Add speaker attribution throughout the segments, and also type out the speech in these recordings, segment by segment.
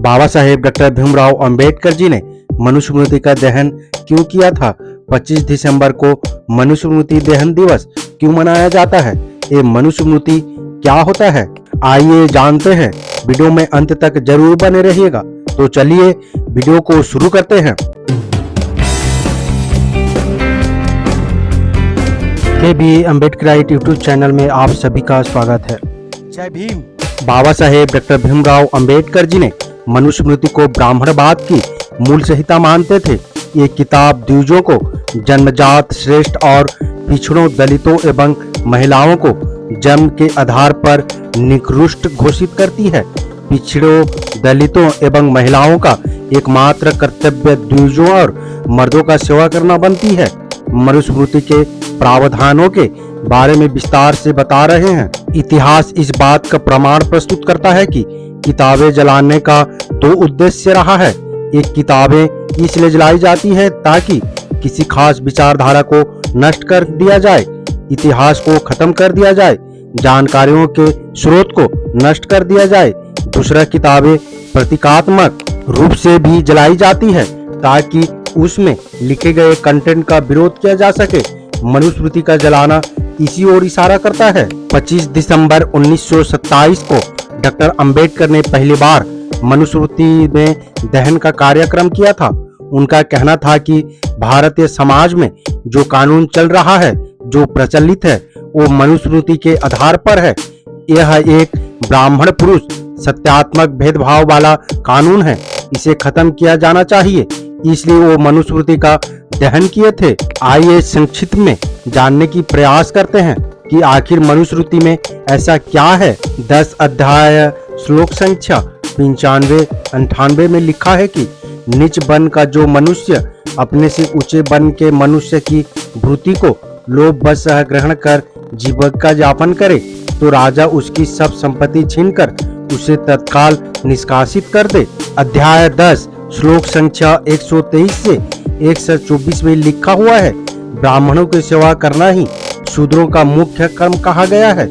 Speaker 1: Baba Saheb doctor Bhimrao Ambedkar ji ने मनुस्मृति का दहन क्यों किया था? 25 दिसंबर को मनुस्मृति दहन दिवस क्यों मनाया जाता है? ये मनुस्मृति क्या होता है? आइए जानते हैं। वीडियो में अंत तक जरूर बने रहिएगा। तो चलिए वीडियो को शुरू करते हैं। के अम्बेडकराइट यूट्यूब चैनल में आप सभी का स्वागत है। जय भीम। बाबा साहेब डॉक्टर भीमराव अंबेडकर जी ने मनुस्मृति को ब्राह्मणवाद की मूल संहिता मानते थे। ये किताब द्विजों को जन्मजात श्रेष्ठ और पिछड़ों, दलितों एवं महिलाओं को जन्म के आधार पर निकृष्ट घोषित करती है। पिछड़ों, दलितों एवं महिलाओं का एकमात्र कर्तव्य द्विजों और मर्दों का सेवा करना बनती है। मनुस्मृति के प्रावधानों के बारे में विस्तार से बता रहे हैं। इतिहास इस बात का प्रमाण प्रस्तुत करता है कि किताबें जलाने का दो उद्देश्य रहा है। एक, किताबें इसलिए जलाई जाती है ताकि किसी खास विचारधारा को नष्ट कर दिया जाए, इतिहास को खत्म कर दिया जाए, जानकारियों के स्रोत को नष्ट कर दिया जाए। दूसरा, किताबें प्रतीकात्मक रूप से भी जलाई जाती है ताकि उसमें लिखे गए कंटेंट का विरोध किया जा सके। मनुस्मृति का जलाना इसी ओर इशारा करता है। 25 दिसंबर 1927 को डॉक्टर अंबेडकर ने पहली बार मनुस्मृति में दहन का कार्यक्रम किया था। उनका कहना था कि भारतीय समाज में जो कानून चल रहा है, जो प्रचलित है, वो मनुस्मृति के आधार पर है। यह एक ब्राह्मण पुरुष सत्यात्मक भेदभाव वाला कानून है। इसे खत्म किया जाना चाहिए, इसलिए वो मनुस्मृति का दहन किए थे। आइए संक्षिप्त में जानने की प्रयास करते हैं कि आखिर मनुस्मृति में ऐसा क्या है। 10 अध्याय श्लोक संख्या 95-98 में लिखा है कि नीच वन का जो मनुष्य अपने से ऊंचे वन के मनुष्य की भूति को लोभ बस ग्रहण कर जीविका यापन करे तो राजा उसकी सब संपत्ति छीनकर उसे तत्काल निष्कासित कर दे। अध्याय 10 श्लोक संख्या 123 से 124 में लिखा हुआ है, ब्राह्मणों की सेवा करना ही शूद्रों का मुख्य कर्म कहा गया है।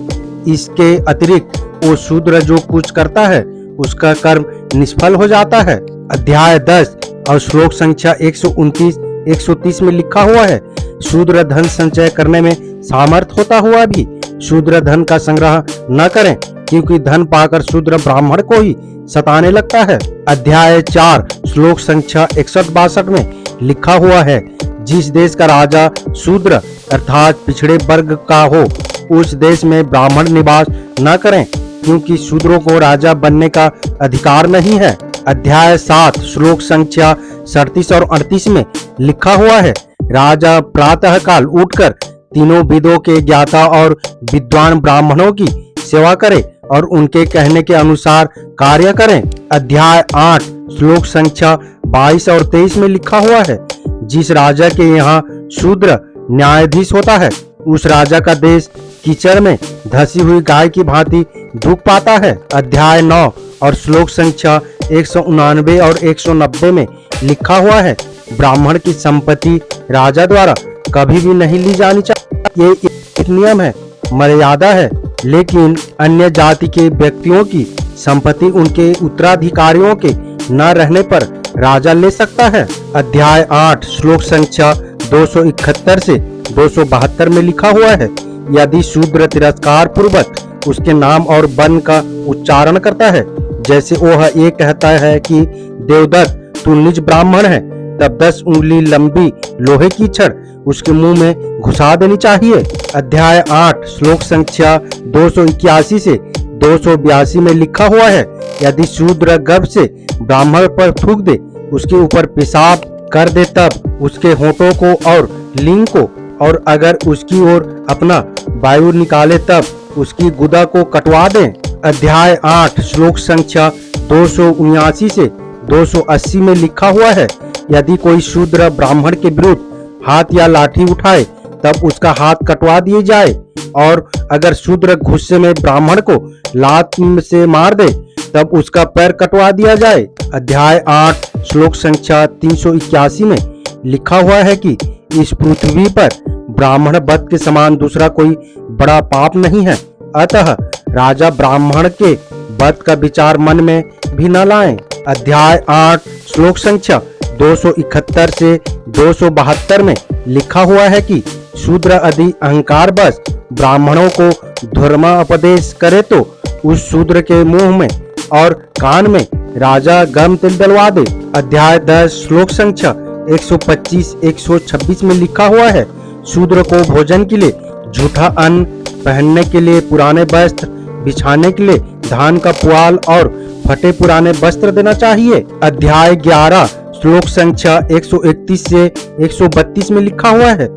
Speaker 1: इसके अतिरिक्त वो शूद्र जो कुछ करता है उसका कर्म निष्फल हो जाता है। अध्याय 10 और श्लोक संख्या 129-130 में लिखा हुआ है, शूद्र धन संचय करने में सामर्थ होता हुआ भी शूद्र धन का संग्रह न करें, क्योंकि धन पाकर शूद्र ब्राह्मण को ही सताने लगता है। अध्याय 4 श्लोक संख्या 61-62 में लिखा हुआ है, जिस देश का राजा शूद्र अर्थात पिछड़े वर्ग का हो, उस देश में ब्राह्मण निवास न करें, क्योंकि शूद्रों को राजा बनने का अधिकार नहीं है। अध्याय 7 श्लोक संख्या 37 और 38 में लिखा हुआ है, राजा प्रातः काल उठकर तीनों वेदों के ज्ञाता और विद्वान ब्राह्मणों की सेवा करे और उनके कहने के अनुसार कार्य करें। अध्याय 8 श्लोक संख्या 22 और 23 में लिखा हुआ है, जिस राजा के यहाँ शूद्र न्यायाधीश होता है, उस राजा का देश कीचड़ में धसी हुई गाय की भांति दुख पाता है। अध्याय 9 और श्लोक संख्या 189 और 190 में लिखा हुआ है, ब्राह्मण की संपत्ति राजा द्वारा कभी भी नहीं ली जानी चाहिए। ये एक नियम है, मर्यादा है, लेकिन अन्य जाति के व्यक्तियों की संपत्ति उनके उत्तराधिकारियों के न रहने पर राजा ले सकता है। अध्याय 8 श्लोक संख्या 271 से 272 में लिखा हुआ है, यदि शूद्र तिरस्कार पूर्वक उसके नाम और वन का उच्चारण करता है, जैसे वह ये कहता है कि देवदत्त तू निज ब्राह्मण है, तब 10 उंगली लंबी लोहे की छड़ उसके मुंह में घुसा देनी चाहिए। अध्याय 8 श्लोक संख्या 281 से 282 में लिखा हुआ है, यदि शूद्र गर्भ से ब्राह्मण पर थूक दे, उसके ऊपर पेशाब कर दे, तब उसके होठों को और लिंग को, और अगर उसकी ओर अपना वायु निकाले तब उसकी गुदा को कटवा दें। अध्याय 8 श्लोक संख्या 279 से 280 में लिखा हुआ है, यदि कोई शूद्र ब्राह्मण के विरुद्ध हाथ या लाठी उठाए तब उसका हाथ कटवा दिए जाए, और अगर शूद्र गुस्से में ब्राह्मण को लात से मार दे तब उसका पैर कटवा दिया जाए। अध्याय 8 श्लोक संख्या 381 में लिखा हुआ है कि इस पृथ्वी पर ब्राह्मण वध के समान दूसरा कोई बड़ा पाप नहीं है, अतः राजा ब्राह्मण के वध का विचार मन में भी न लाएं। अध्याय 8 श्लोक संख्या 271 से 272 में लिखा हुआ है कि शूद्र यदि अहंकार बस ब्राह्मणों को धर्मोपदेश करे तो उस शूद्र के मुंह में और कान में राजा गर्म तिल डलवा दे। अध्याय 10 श्लोक संख्या 125-126 में लिखा हुआ है, शूद्र को भोजन के लिए झूठा अन्न, पहनने के लिए पुराने वस्त्र, बिछाने के लिए धान का पुआल और फटे पुराने वस्त्र देना चाहिए। अध्याय 11 श्लोक संख्या 131 से 132 में लिखा हुआ है,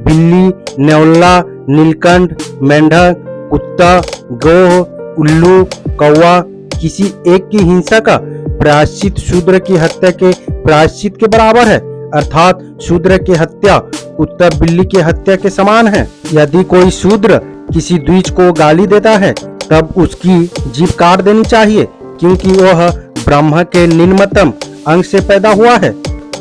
Speaker 1: बिल्ली, नेवला, नीलकंठ, मेंढक, कुत्ता, गोह, उल्लू, कौवा किसी एक की हिंसा का प्रायश्चित शूद्र की हत्या के प्रायश्चित के बराबर है, अर्थात शूद्र की हत्या कुत्ता बिल्ली की हत्या के समान है। यदि कोई शूद्र किसी द्विज को गाली देता है तब उसकी जीभ काट देनी चाहिए, क्योंकि वह ब्रह्म के निम्नतम अंग से पैदा हुआ है।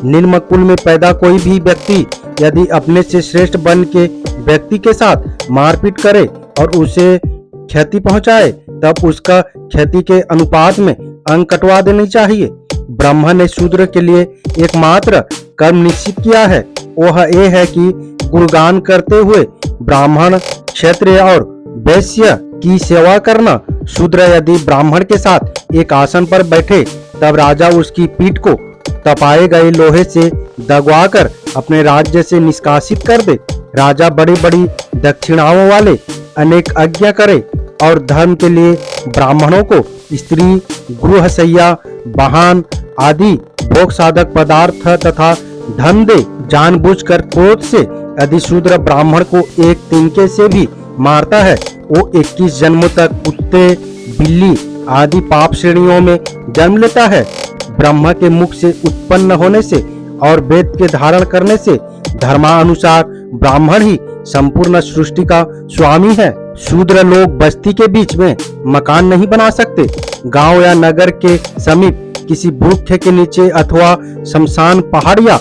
Speaker 1: निम्न कुल में पैदा कोई भी व्यक्ति यदि अपने से श्रेष्ठ बन के व्यक्ति के साथ मारपीट करे और उसे क्षति पहुंचाए तब उसका क्षति के अनुपात में अंग कटवा देनी चाहिए। ब्रह्मा ने शूद्र के लिए एकमात्र कर्म निश्चित किया है, वह यह है कि गुणगान करते हुए ब्राह्मण, क्षत्रिय और वैश्य की सेवा करना। शूद्र यदि ब्राह्मण के साथ एक आसन पर बैठे तब राजा उसकी पीठ को तपाए गए लोहे से दगवाकर अपने राज्य से निष्कासित कर दे। राजा बड़ी बड़ी दक्षिणाओं वाले अनेक आज्ञा करे और धर्म के लिए ब्राह्मणों को स्त्री, गृहशय्या, वाहन आदि भोग साधक पदार्थ तथा धन दे। जानबूझकर क्रोध से यदि शूद्र ब्राह्मण को एक तिनके से भी मारता है, वो 21 जन्मों तक कुत्ते, बिल्ली आदि पाप श्रेणियों में जन्म लेता है। ब्रह्मा के मुख से उत्पन्न होने से और वेद के धारण करने से धर्मानुसार ब्राह्मण ही संपूर्ण सृष्टि का स्वामी है। शूद्र लोग बस्ती के बीच में मकान नहीं बना सकते। गांव या नगर के समीप किसी वृक्ष के नीचे अथवा शमशान पहाड़ या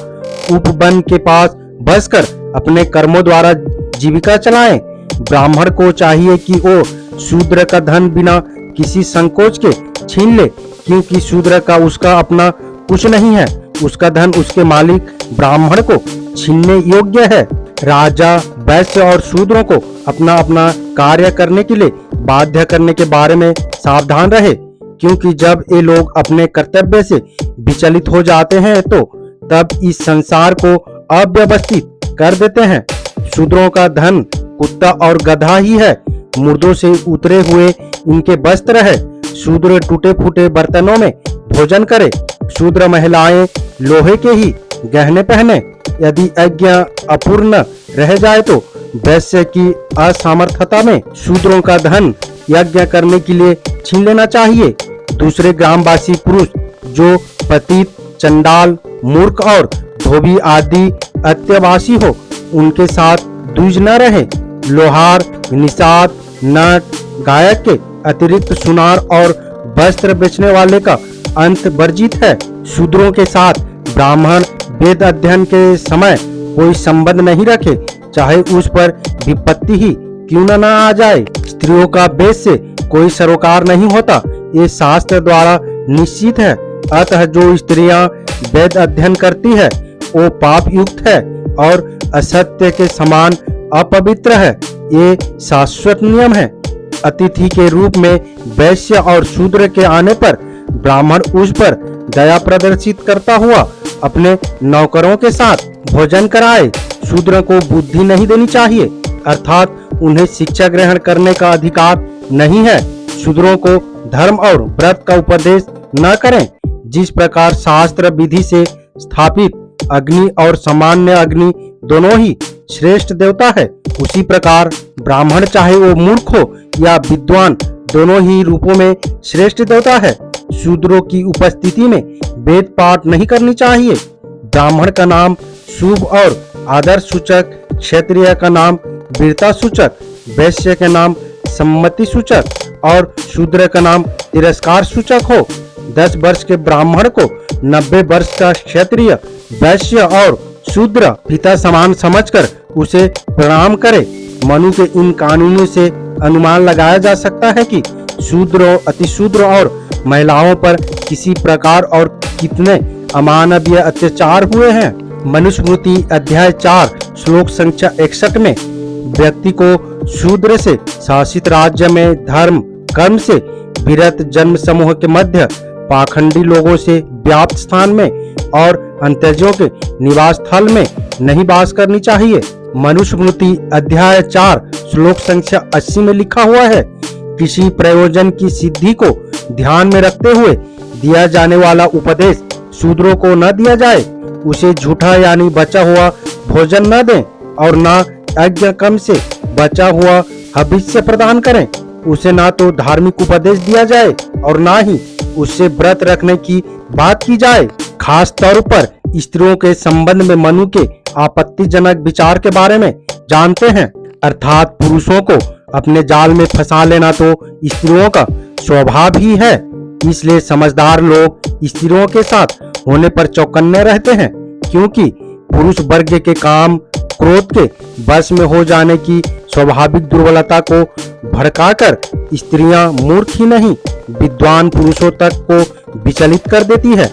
Speaker 1: उपवन के पास बसकर अपने कर्मों द्वारा जीविका चलाएं। ब्राह्मण को चाहिए कि वो शूद्र का धन बिना किसी संकोच के छीन ले, क्योंकि शूद्र का उसका अपना कुछ नहीं है, उसका धन उसके मालिक ब्राह्मण को छीनने योग्य है। राजा, वैश्य और शूद्रों को अपना अपना कार्य करने के लिए बाध्य करने के बारे में सावधान रहे, क्योंकि जब ये लोग अपने कर्तव्य से विचलित हो जाते हैं तो तब इस संसार को अव्यवस्थित कर देते हैं। शूद्रों का धन कुत्ता और गधा ही है, मुर्दों से उतरे हुए इनके वस्त्र है। शूद्र टूटे फूटे बर्तनों में भोजन करे। शूद्र महिलाएं लोहे के ही गहने पहने। यदि यज्ञ अपूर्ण रह जाए तो वैश्य की असामर्थ्यता में शूद्रों का धन यज्ञ करने के लिए छीन लेना चाहिए। दूसरे ग्रामवासी पुरुष जो पतित, चंडाल, मूर्ख और धोबी आदि अत्यवासी हो, उनके साथ द्विज न रहे। लोहार, निषाद, नट, गायक के अतिरिक्त सुनार और वस्त्र बेचने वाले का अंत वर्जित है। शूद्रों के साथ ब्राह्मण वेद अध्ययन के समय कोई संबंध नहीं रखे, चाहे उस पर विपत्ति ही क्यों न आ जाए। स्त्रियों का वेद से कोई सरोकार नहीं होता, ये शास्त्र द्वारा निश्चित है। अतः जो स्त्रियां वेद अध्ययन करती है वो पाप युक्त है और असत्य के समान अपवित्र है, ये शाश्वत नियम है। अतिथि के रूप में वैश्य और शूद्र के आने पर ब्राह्मण उस पर दया प्रदर्शित करता हुआ अपने नौकरों के साथ भोजन कराए। शूद्र को बुद्धि नहीं देनी चाहिए, अर्थात उन्हें शिक्षा ग्रहण करने का अधिकार नहीं है। शूद्रों को धर्म और व्रत का उपदेश न करें। जिस प्रकार शास्त्र विधि से स्थापित अग्नि और सामान्य अग्नि दोनों ही श्रेष्ठ देवता है, उसी प्रकार ब्राह्मण चाहे वो मूर्ख हो या विद्वान दोनों ही रूपों में श्रेष्ठ देवता है। शूद्रों की उपस्थिति में वेद पाठ नहीं करनी चाहिए। ब्राह्मण का नाम शुभ और आदर सूचक, क्षत्रिय का नाम वीरता सूचक, वैश्य का नाम सम्मति सूचक और शूद्र का नाम तिरस्कार सूचक हो। 10 वर्ष के ब्राह्मण को 90 वर्ष का क्षत्रिय, वैश्य और शूद्र पिता समान समझकर उसे प्रणाम करे। मनु के इन कानूनों से अनुमान लगाया जा सकता है कि शूद्र, अतिशूद्र और महिलाओं पर किसी प्रकार और कितने अमानवीय अत्याचार हुए हैं। मनुस्मृति अध्याय 4 श्लोक संख्या 61 में व्यक्ति को शूद्र से शासित राज्य में धर्म कर्म से विरत जन्म समूह के मध्य पाखंडी लोगों से व्याप्त स्थान में और अंत्यजों के निवास स्थल में नहीं वास करनी चाहिए। मनुस्मृति अध्याय 4 श्लोक संख्या 80 में लिखा हुआ है, किसी प्रयोजन की सिद्धि को ध्यान में रखते हुए दिया जाने वाला उपदेश शूद्रों को न दिया जाए, उसे झूठा यानी बचा हुआ भोजन न दें और न यज्ञ कर्म से बचा हुआ हविष्य प्रदान करें। उसे ना तो धार्मिक उपदेश दिया जाए और ना ही उससे व्रत रखने की बात की जाए। खास तौर पर स्त्रियों के संबंध में मनु के आपत्तिजनक विचार के बारे में जानते हैं, अर्थात पुरुषों को अपने जाल में फंसा लेना तो स्त्रियों का स्वभाव ही है। इसलिए समझदार लोग स्त्रियों के साथ होने पर चौकन्ने रहते हैं, क्योंकि पुरुष वर्ग के काम क्रोध के वश में हो जाने की स्वाभाविक दुर्बलता को भड़काकर स्त्रियां मूर्ख ही नहीं विद्वान पुरुषों तक को विचलित कर देती है।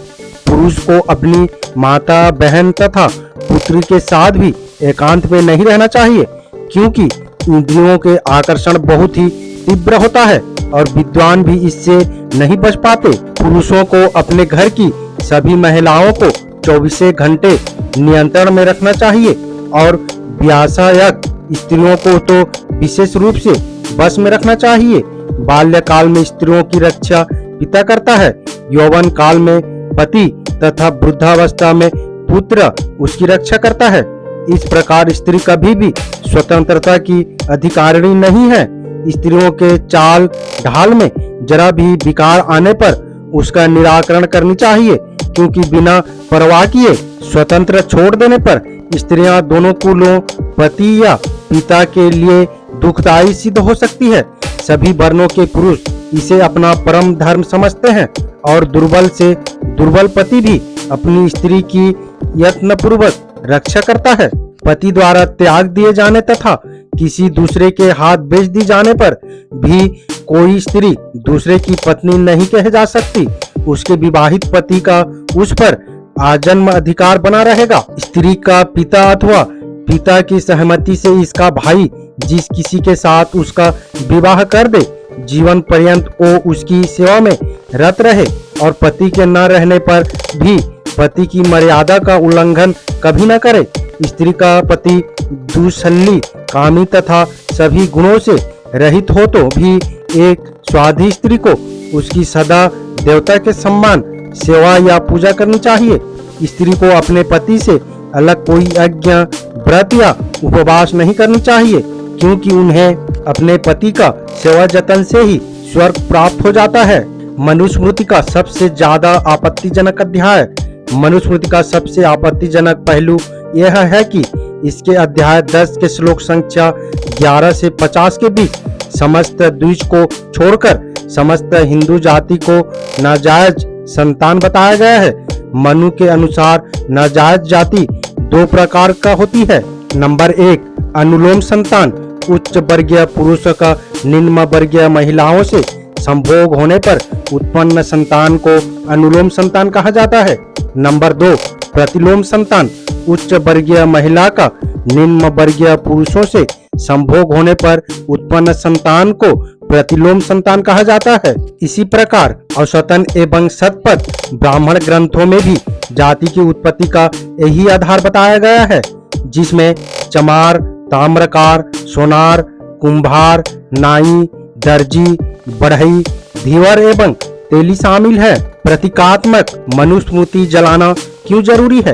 Speaker 1: पुरुष को अपनी माता बहन तथा पुत्री के साथ भी एकांत में नहीं रहना चाहिए, क्योंकि इंद्रियों के आकर्षण बहुत ही तीव्र होता है और विद्वान भी इससे नहीं बच पाते। पुरुषों को अपने घर की सभी महिलाओं को 24 घंटे नियंत्रण में रखना चाहिए और व्यासायक स्त्रियों को तो विशेष रूप से बस में रखना चाहिए। बाल्यकाल में स्त्रियों की रक्षा पिता करता है, यौवन काल में पति तथा वृद्धावस्था में पुत्र उसकी रक्षा करता है। इस प्रकार स्त्री कभी भी स्वतंत्रता की अधिकारिणी नहीं है। स्त्रियों के चाल ढाल में जरा भी विकार आने पर उसका निराकरण करनी चाहिए, क्योंकि बिना परवाह किए स्वतंत्र छोड़ देने पर स्त्रियां दोनों कुलों पति या पिता के लिए दुखदायी सिद्ध हो सकती है। सभी वर्णों के पुरुष इसे अपना परम धर्म समझते हैं और दुर्बल से दुर्बल पति भी अपनी स्त्री की यत्नपूर्वक रक्षा करता है। पति द्वारा त्याग दिए जाने तथा किसी दूसरे के हाथ बेच दी जाने पर भी कोई स्त्री दूसरे की पत्नी नहीं कह जा सकती। उसके विवाहित पति का उस पर आजन्म अधिकार बना रहेगा। स्त्री का पिता अथवा पिता की सहमति से इसका भाई जिस किसी के साथ उसका विवाह कर दे, जीवन पर्यंत वो उसकी सेवा में रत रहे और पति के न रहने पर भी पति की मर्यादा का उल्लंघन कभी न करे। स्त्री का पति दुस्सल्ली कामी तथा सभी गुणों से रहित हो तो भी एक स्वाधी स्त्री को उसकी सदा देवता के सम्मान सेवा या पूजा करनी चाहिए। स्त्री को अपने पति से अलग कोई यज्ञ व्रत या उपवास नहीं करनी चाहिए, क्योंकि उन्हें अपने पति का सेवा जतन से ही स्वर्ग प्राप्त हो जाता है। मनुस्मृति का सबसे ज्यादा आपत्तिजनक अध्याय। मनुस्मृति का सबसे आपत्तिजनक पहलू यह है कि इसके अध्याय 10 के श्लोक संख्या 11 से 50 के बीच समस्त द्विज को छोड़कर समस्त हिंदू जाति को नाजायज संतान बताया गया है। मनु के अनुसार नाजायज जाति 2 प्रकार का होती है। नंबर 1 अनुलोम संतान, उच्च वर्गीय पुरुष का निम्न वर्गीय महिलाओं से संभोग होने पर उत्पन्न संतान को अनुलोम संतान कहा जाता है। नंबर 2 प्रतिलोम संतान, उच्च वर्गीय महिला का निम्न वर्गीय पुरुषों से संभोग होने पर उत्पन्न संतान को प्रतिलोम संतान कहा जाता है। इसी प्रकार औसतन एवं शतपथ ब्राह्मण ग्रंथों में भी जाति की उत्पत्ति का यही आधार बताया गया है, जिसमें चमार, ताम्रकार, सोनार, कुंभार, नाई, दर्जी, बढ़ई, धीवर एवं तेली शामिल है। प्रतीकात्मक मनुस्मृति जलाना क्यों जरूरी है?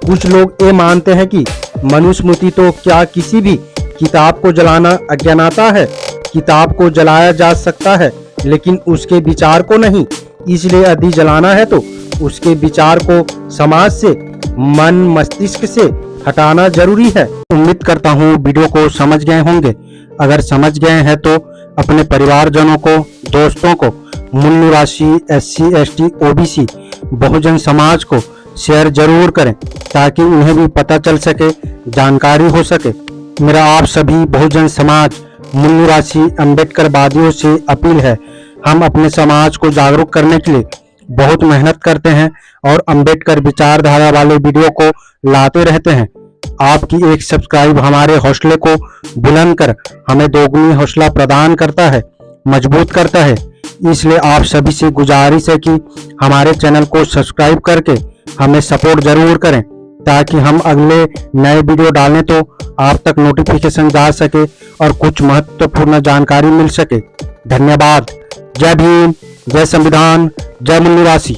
Speaker 1: कुछ लोग ये मानते हैं कि मनुस्मृति तो क्या किसी भी किताब को जलाना अज्ञानता है। किताब को जलाया जा सकता है लेकिन उसके विचार को नहीं, इसलिए यदि जलाना है तो उसके विचार को समाज से मन मस्तिष्क से हटाना जरूरी है। उम्मीद करता हूँ वीडियो को समझ गए होंगे। अगर समझ गए हैं तो अपने परिवारजनों को, दोस्तों को, मूल निवासी SC ST OBC Bahujan Samaj को शेयर जरूर करें, ताकि उन्हें भी पता चल सके, जानकारी हो सके। मेरा आप सभी बहुजन समाज मूल निवासी अम्बेडकर वादियों से अपील है, हम अपने समाज को जागरूक करने के लिए बहुत मेहनत करते हैं और अंबेडकर विचारधारा वाले वीडियो को लाते रहते हैं। आपकी एक सब्सक्राइब हमारे हौसले को बुलंद कर हमें दोगुनी हौसला प्रदान करता है, मजबूत करता है। इसलिए आप सभी से गुजारिश है कि हमारे चैनल को सब्सक्राइब करके हमें सपोर्ट जरूर करें, ताकि हम अगले नए वीडियो डालें तो आप तक नोटिफिकेशन जा सके और कुछ महत्वपूर्ण जानकारी मिल सके। धन्यवाद। जय भीम, जय संविधान, जय मूल निवासी।